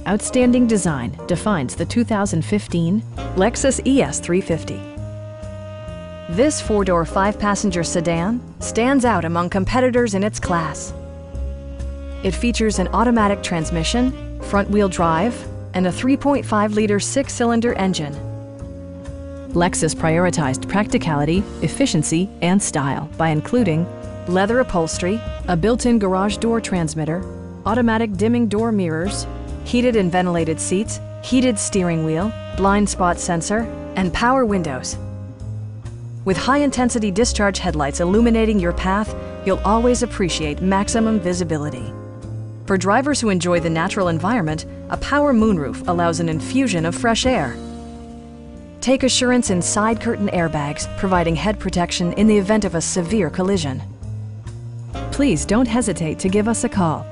Outstanding design defines the 2015 Lexus ES350. This four-door, five-passenger sedan stands out among competitors in its class. It features an automatic transmission, front-wheel drive, and a 3.5-liter six-cylinder engine. Lexus prioritized practicality, efficiency, and style by including leather upholstery, a built-in garage door transmitter, automatic dimming door mirrors, heated and ventilated seats, heated steering wheel, blind spot sensor, and power windows. With high-intensity discharge headlights illuminating your path, you'll always appreciate maximum visibility. For drivers who enjoy the natural environment, a power moonroof allows an infusion of fresh air. Take assurance in side curtain airbags, providing head protection in the event of a severe collision. Please don't hesitate to give us a call.